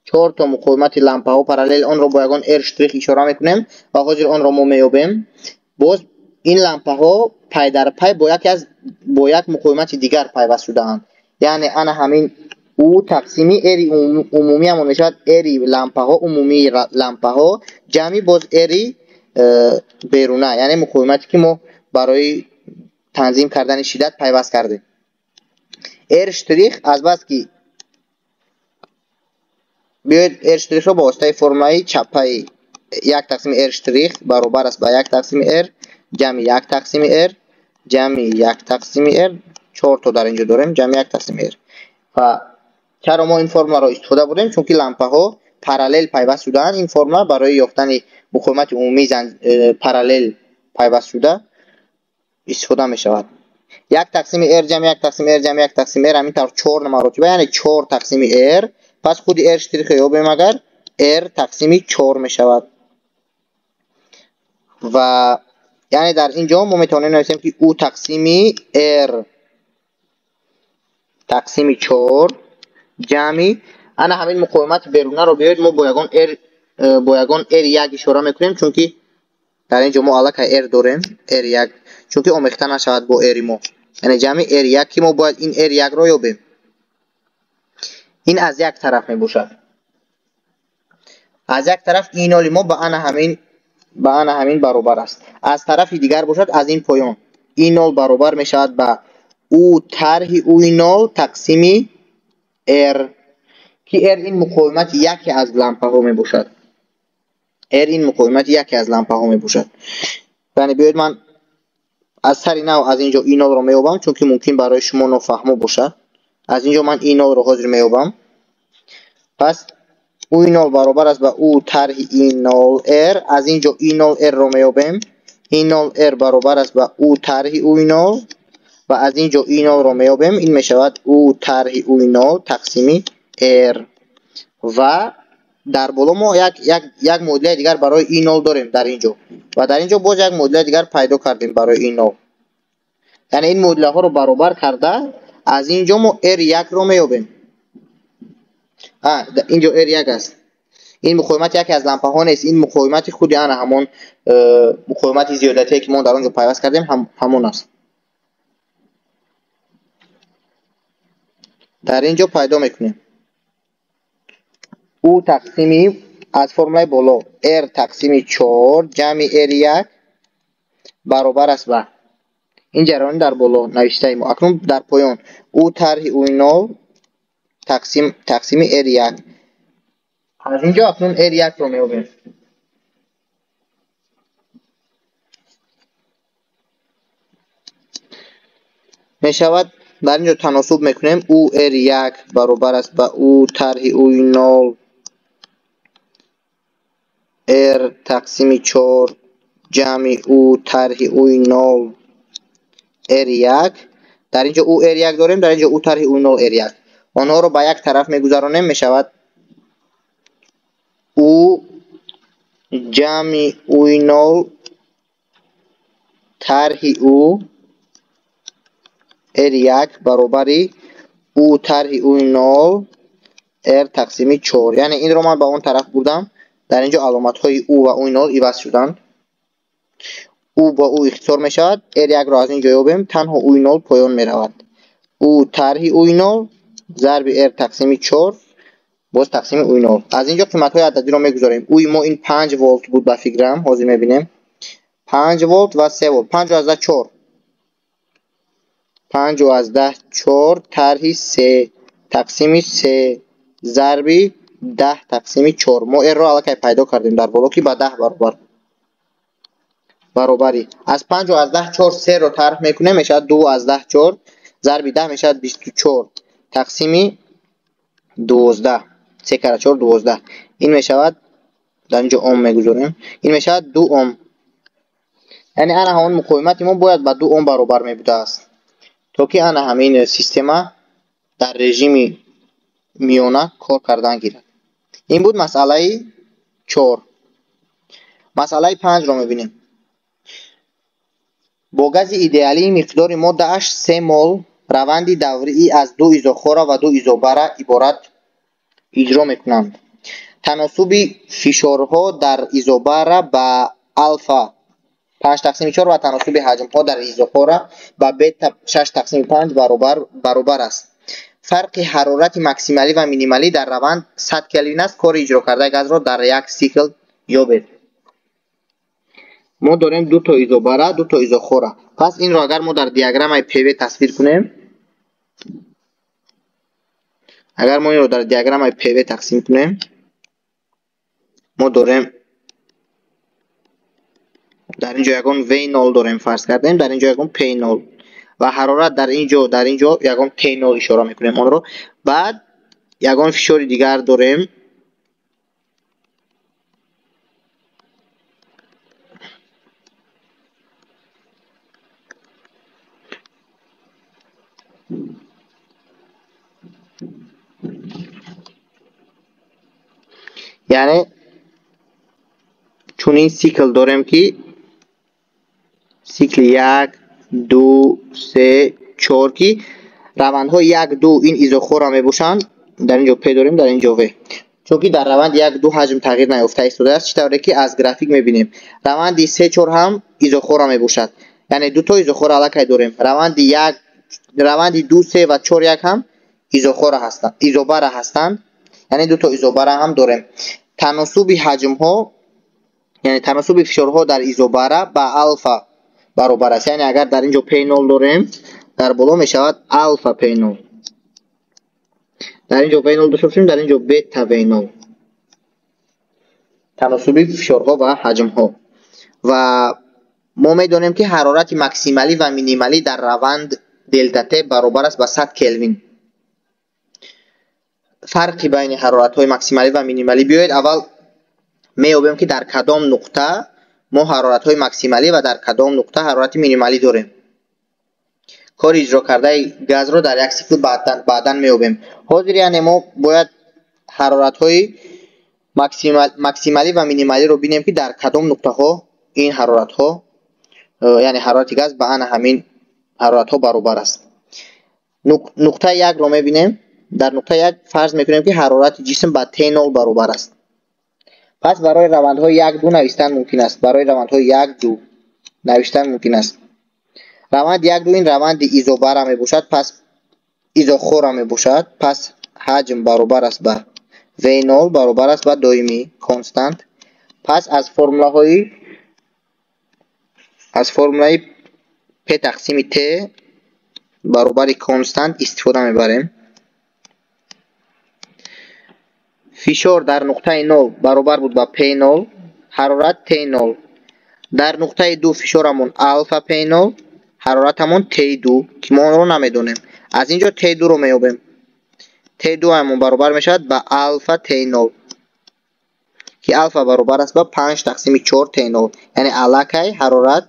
4 تا مقاومت لامپا ها پارالل آن را با یگان R شتریخ اشاره میکنیم و حاضر آن را ما مییابیم. باز این لامپا ها پای در پای با یک مقاومت دیگر پیوست شده‌اند. یعنی انا همین او تقسیمی اری عمومی همون میشود اری لامپا ها عمومی لامپا ها جمعی باز اری بیرونه، یعنی مقاومتی که ما برای تنظیم کردن شدت پیوست کردیم. R شتریخ از بس که بیاید R شتریخ را با واسطه فرمای چپی 1 تقسیم R شتریخ برابر است با 1 تقسیم R جمع 1 تقسیم R جمع 1 تقسیم R 4 تا در اینجا داریم جمع 1 تقسیم R. و چرا ما این فرمولا را استفاده بردیم؟ چون که لامپا ها پارالل پیوست شده‌اند. این فرمولا برای یافتن مقاومت عمومی پارالل پیوست شده استفاده می شود. 1 تقسیم R جمع 1 تقسیم R جمع 1 تقسیم R همین طور 4 مراتبه یعنی 4 تقسیم R. پس خود R شتریخ یابیم اگر R تقسیم 4 می شود. و یعنی در اینجا ما میتونیم نویسیم که او تقسیم R تقسیم 4 جمعی انا همین مقاومت بیرونه رو بیاید ما با یگان R1 اشاره میکنیم چون که در اینجا ما علاقه R داریم R1 چون که آمیخته نشود با R ما، یعنی جمع R1 که ما باید این R1 رو یابیم. این از یک طرف می باشد. از یک طرف E0 ما با انا همین برابر است. از طرف دیگر باشد از این پایان E0 برابر می شود با او طرح O0 تقسیم R که R این مقاومت یکی از لامپا ها می باشد. R این مقاومت یکی از لامپا ها می باشد. یعنی بیاید من از سری نو از اینجا E0 رو می یابم چون که ممکن برای شما نافهمو باشد. از اینجا من E0 رو حاضر می یابم. پس O0 برابر است با او طرح E0R. از اینجا E0R رو می یابیم. E0R برابر است با او طرح O0 و از اینجا E0 رو می یابیم. این می شود او طرح O0 تقسیم R. و در بالا ما یک معادله دیگر برای E0 داریم در اینجا و در اینجا باز یک معادله دیگر پیدا کردیم برای E0. یعنی این معادله ها رو برابر کرده از اینجا ما R1 رو می یابیم. اینجا R1 است. این مقاومت یکی از لامپا ها نیست، این مقاومت خودی انا همون مقاومت زیادتی که ما در اونجا پیوست کردیم همون است. در اینجا پیدا میکنیم او تقسیمی از فرمولای بالا R تقسیم 4 جمع R1 برابر است با این جریان در بالا نوشته ما. اکنون در پایان او طرح O0 تقسیم R1. از اینجا اکنون R1 رو میابیم. می شود در اینجا تناسب میکنیم او R1 برابر است با او طرح O0 R تقسیم 4 جمع او طرح O0 R1. در اینجا او R1 داریم، در اینجا او طرح O0 R1. آنها رو با یک طرف میگذارانیم. می شود او جمع O0 طرح او R1 برابری او طرح O0 R تقسیم 4. یعنی این رو من با اون طرف بردم. در اینجا علامت های او و O0 عوض شدند. او با او اختصار می شود. R1 را از اینجا یابیم. تنها O0 پایان می رود. او طرح O0 ضرب R تقسیم 4 باز تقسیم O0. از اینجا قیمت های عددی را می گذاریم. اوی ما این 5 ولت بود به فکرم. حاضر می بینیم 5 ولت و 3 ولت. 5 از 4 5 از 4 طرح 3 تقسیم 3 ضرب 10 تقسیم 4. ما R را الکی پیدا کردیم در بالا که با 10 برابری. از 5 از 4 3 رو طرح میکنه میشه 2 از 4 ضرب 10 میشه 24 تقسیم 12. 3 کره 4 12. این میشود در اینجا اوم میگذاریم، این میشه 2 اوم. یعنی انا همون مقاومت ما باید با 2 اوم برابر می بوده است تا که انا همین سیستم در رژیم میانه کار کردن گیرد. این بود مسئله 4. مسئله 5 رو میبینیم. با گاز ایدئالی مقدار ماده اش 3 مول روند دوری از 2 ایزوخور و 2 ایزوبر عبارت اجرا میکنند. تناسب فشارها در ایزوبر با الفا 5/4 و تناسب حجم ها در ایزوخور با بتا 6/5 برابر است. فرق حرارت ماکسیمالی و مینیمالی در روند 100 کلوین است. کار اجرا کرده گاز را در یک سیکل یابید. ما داریم 2 تا ایزوبر 2 تا ایزوخور. پس این را اگر ما در دیاگرام پی تصویر کنیم، اگر ما این رو در دیاگرام پی تقسیم کنیم، ما داریم در اینجا یگان V0 داریم فرض کردیم، در اینجا یگان P0 و حرارت در اینجا یگان T0 اشاره میکنیم اون رو. بعد یگان فشار دیگر داریم یعنی چون این سیکل داریم که سیکل 1 2 3 4 که روندها 1 2 این ایزوخور می باشند. در اینجا P داریم، در اینجا V. چون که در روند 1 2 حجم تغییر نیافته ایستاده است، چطوری که از گرافیک میبینیم. روند 3 4 هم ایزوخور می باشد، یعنی دو تا ایزوخور الکی داریم. روند 2 3 و 4 1 هم ایزوخور هستند، ایزوبر هستند، یعنی دو تا ایزوبر هم داریم. تناسب حجم ها یعنی تناسب فشارها در ایزوبر با الفا برابر است. یعنی اگر در اینجا P0 داریم، در بالا می شود الفا P0. در اینجا V0 داشته باشیم، در اینجا بتا V0. تناسب فشارها و حجم ها. و ما می دانیم که حرارت ماکسیمالی و مینیمالی در روند دلتا T برابر است با 100 کلوین. فرقی بین حرارت های ماکسیمالی و مینیمالی بیاید اول میابیم که در کدام نقطه ما حرارت های ماکسیمالی و در کدام نقطه حرارت مینیمالی داریم. کار اجرا کرده گاز رو در یک سیکل بعداً میابیم. حاضر یعنی ما باید حرارت های ماکسیمالی و مینیمالی رو بینیم که در کدام نقطه ها این حرارت ها یعنی حرارت گاز با همین حرارت ها برابر است. نقطه 1 رو میبینیم. در نقطه 1 فرض میکنیم که حرارت جسم با T0 برابر است. پس برای روندهای 1 2 نوشتن ممکن است. برای روندهای 1 2 نوشتن ممکن است. روند 1 2 این روند ایزوبر می باشد، پس ایزوخور می باشد، پس حجم برابر است با V0 برابر است با دائمی کانستانت. پس از فرمولای P تقسیم T برابر کانستانت استفاده میبریم. فشار در نقطه 0 برابر بود با P0، حرارت T0. در نقطه 2 فشارمون الفا P0، حرارتمون T2 که ما رو نمیدونیم. از اینجا T2 رو میابیم. T2 همون برابر میشد با الفا T0 که الفا برابر است با 5/4 T0. یعنی الکی حرارت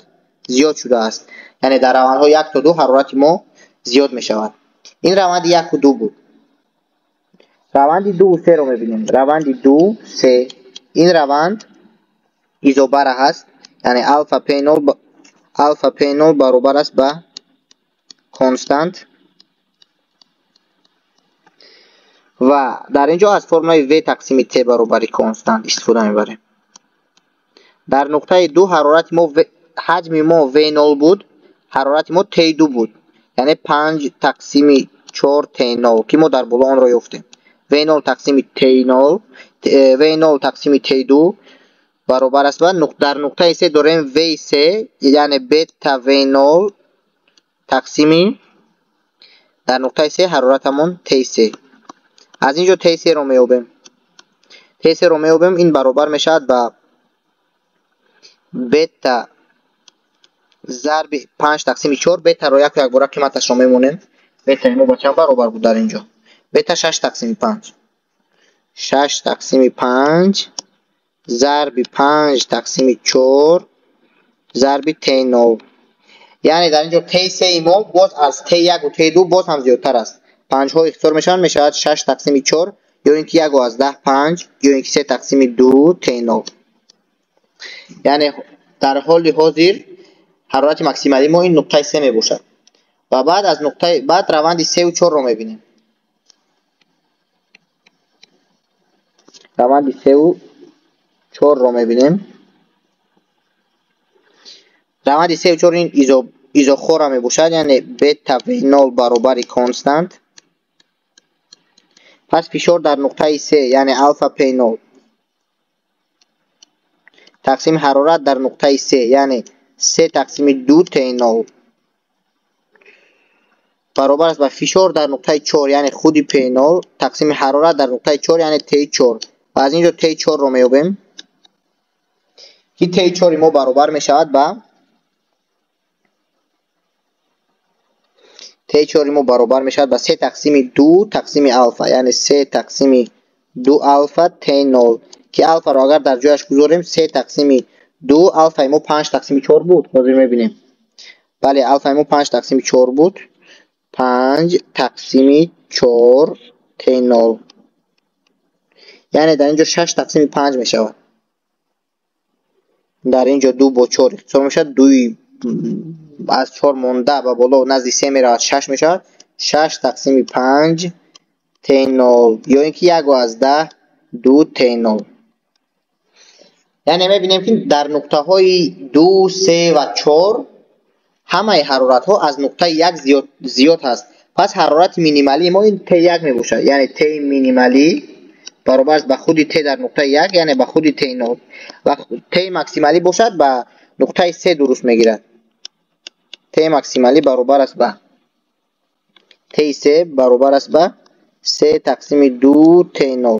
زیاد شده است، یعنی در روندها 1 تا 2 حرارت ما زیاد میشود. این روند 1 و 2 بود. روند 2 و 3 رو میبینیم. روند 2 3 این روند ایزوبر هست، یعنی الفا P0 برابر است با کانستانت. و در اینجا از فرمولای V تقسیم T برابر کانستانت استفاده میبریم. در نقطه 2 حرارت ما حجم ما V0 بود، حرارت ما T2 بود، یعنی 5/4 T0 که ما در بالا آن را یافتیم. V0 تقسیم T2 برابر است با در نقطه 3 داریم V3 یعنی بتا V0 تقسیم در نقطه 3 حرارتمون T3. از اینجا T3 رو میابیم. این برابر میشد با بتا ضرب 5/4. بتا رو یک بار قیمتش رو میمونیم. بتا ما با چند برابر بود در اینجا؟ بتا 6/5. 6/5 ضرب 5 تقسیم 4 ضرب تی 9. یعنی در اینجا تی 3 ما باز از تی 1 و تی 2 باز هم زیادتر است. 5 ها اختصار میشن، میشود 6 تقسیم 4 یا اینکه 1 و از 10 5 یا اینکه 3 تقسیم 2 تی 9. یعنی در حال حاضر حرارت ماکسیمالی ما این نقطه 3 می باشد و بعد از نقطه بعد روند 3 و 4 رو میبینیم. روند 3 و 4 رو میبینیم. روند 3 و 4 این ایزوخور می باشد، یعنی بتا وی 0 برابر کانستانت. پس فشار در نقطه 3 یعنی الفا پی 0 تقسیم حرارت در نقطه 3 یعنی 3 تقسیم 2 تی 0 برابر است با فشار در نقطه 4 یعنی خود پی 0 تقسیم حرارت در نقطه 4 یعنی تی 4. و از اینجا تی 4 رو میابیم که تی 4 ما برابر می شود با تی 4 ما برابر می شود با 3 تقسیم 2 تقسیم الفا یعنی 3 تقسیم 2 الفا تی 0 که الفا را اگر در جایش گذاریم 3 تقسیم 2 الفا ما 5 تقسیم 4 بود. حاضر میبینیم بله الفا ما 5 تقسیم 4 بود. 5 تقسیم 4 تی 0 یعنی در اینجا 6 تقسیم 5 می شود. در اینجا 2 با 4 اختصار می شود. 2 از 4 مونده و بالا نزد 3 می رود 6 می شود. 6 تقسیم 5 تی 0 یا اینکه 1 و از 10 2 تی 0. یعنی میبینیم که در نقطه های 2 3 و 4 همه حرارت ها از نقطه 1 زیاد هست. پس حرارت مینیمالی ما این تی 1 می باشد، یعنی تی مینیمالی برابر است به خود تی در نقطه 1 یعنی به خود تی 0 و تی ماکسیمالی باشد به نقطه 3 درست میگیرد. تی ماکسیمالی برابر است به تی 3 برابر است به 3 تقسیم 2 تی 0.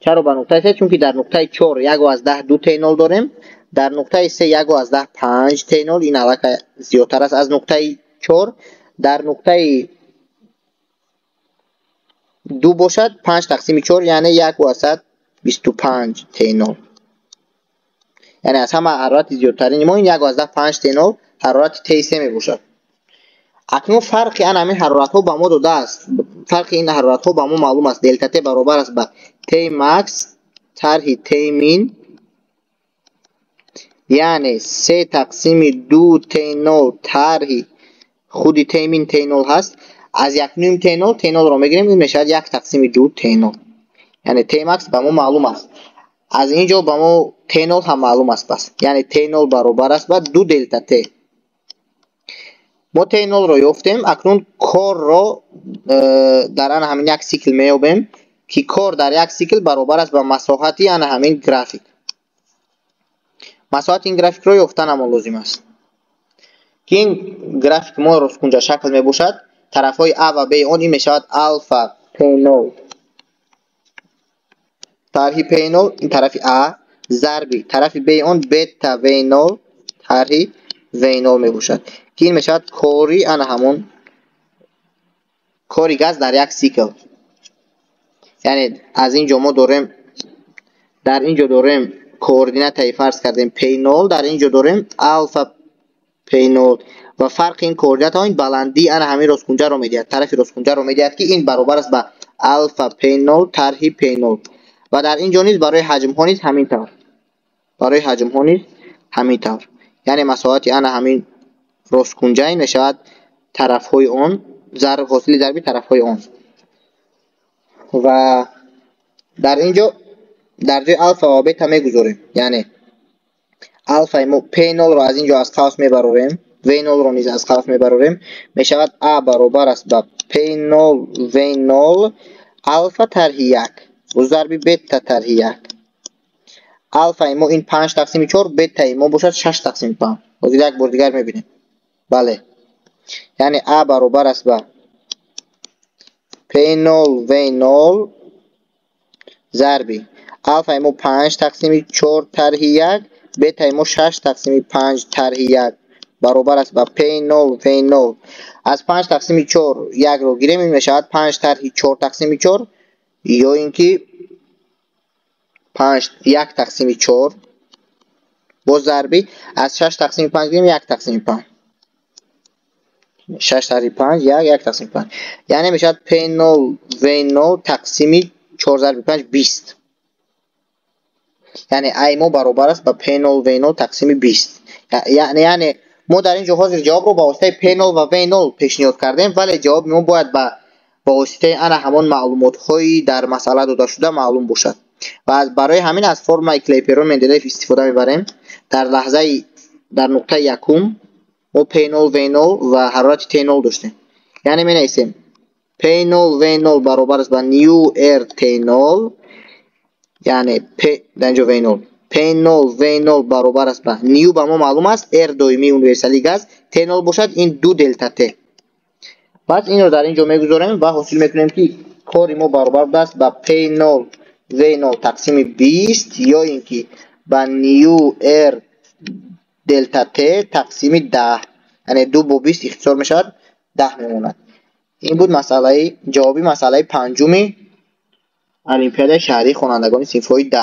چرا به نقطه 3؟ چون که در نقطه 4 1 و از 10 2 تی 0 داریم، در نقطه 3 1 و از 10 5 تی 0 این علاقه زیادتر است از نقطه 4. در نقطه 2 باشد 5 تقسیم 4 یعنی 1 و از 25 تی 0 یعنی از همه حرارت زیادترین ما این 1 و از 10 5 تی 0 حرارت تی 3 می باشد. اکنون فرق این همه حرارت ها با ما داده است. فرق این حرارت ها با ما معلوم است. دلتا تی برابر است به تی ماکس طرح تی مین یعنی 3 تقسیم 2 تی 0 طرح خود تی مین تی 0 هست. از 1 نیم تی 0 تی 0 رو میگیریم این میشه 1 تقسیم 2 تی 0 یعنی تی ماکس با ما معلوم است. از اینجا با ما تی 0 هم معلوم است. پس یعنی تی 0 برابر است با 2 دلتا تی. ما تی 0 رو یافتیم. اکنون کار رو در آن همین یک سیکل میابیم که کار در یک سیکل برابر است با مساحت آن همین گرافیک. مساحت این گرافیک رو یافتن هم لازم است که این گرافیک ما راسکنجا شکل می باشد. طرف های A و B اون این می شود الفا پی 0 طرح پی 0 این طرف A ضرب طرف B اون بتا وی 0 طرح وی 0 می باشد که این می شود کاری آن همون کاری گاز در یک سیکل. یعنی از اینجا ما داریم در اینجا داریم کوردینات فرض کردیم پی 0 در اینجا داریم الفا پی 0 و فرق این کوردینات ها این بلندی ان همین راسکنجا رو میدهد. طرف راسکنجا رو میدهد که این برابر است با الفا پی 0 طرح پی 0 و در اینجا نیز برای حجم ها نیز همین طور. برای حجم ها نیز همین طور. یعنی مساحت ان همین راسکنجا میشود طرف های اون ضرب حاصل ضرب طرف های اون و در اینجا در جای الفا و بتا میگذاریم. یعنی الفا ما پی 0 رو از اینجا از قوس میبریم وی 0 رو نیز از قوس میبریم میشود A برابر است با پی 0 وی 0 الفا طرح 1 و ضرب بتا طرح 1. الفا ما این 5 تقسیم 4 بتا ما باشد 6 تقسیم 5. باز یک بار دیگر میبینیم. بله یعنی A برابر است با پی 0 وی 0 ضرب الفا ما 5 تقسیم 4 طرح 1 بتا ما 6 تقسیم 5 طرح 1 برابر است با پی 0 وی 0 از 5 تقسیم 4 1 رو گیریم این میشود 5 طرح 4 تقسیم 4 یا اینکه 5 1 تقسیم 4 باز ضربی از 6 تقسیم 5 بگیریم 1 تقسیم 5 6 ضرب 5 1 تقسیم 5 یعنی میشد P0 V0 تقسیم 4 ضرب 5 20 یعنی I ما برابر است با P0 V0 تقسیم 20 یعنی ما در اینجا حاضر جواب رو با واسطه P0 و V0 پیشنهاد کردیم ولی جواب ما باید با واسطه انا همان معلومات هایی در مسئله داده شده معلوم باشد و برای همین از فرمول کلیپرون مندلیف استفاده میبریم در لحظه در نقطه یکم ما P0 V0 و حرارت T0 داشتیم یعنی می نویسیم P0 V0 برابر است با نیو R T0 یعنی در اینجا V0 P0 V0 برابر است با نیو با ما معلوم است R دائمی یونیورسالی گاز T0 باشد این 2 دلتا T پس این رو در اینجا میگذاریم و حاصل میکنیم که کاری ما برابر است با P0 V0 تقسیم 20 یا اینکه با نیو R دلتا T تقسیم 10 یعنی 2 با 20 اختصار میشد 10 میموند. این بود مسئله جوابی مسئله پنجم المپیاد شهری خوانندگان صنف‌های 10.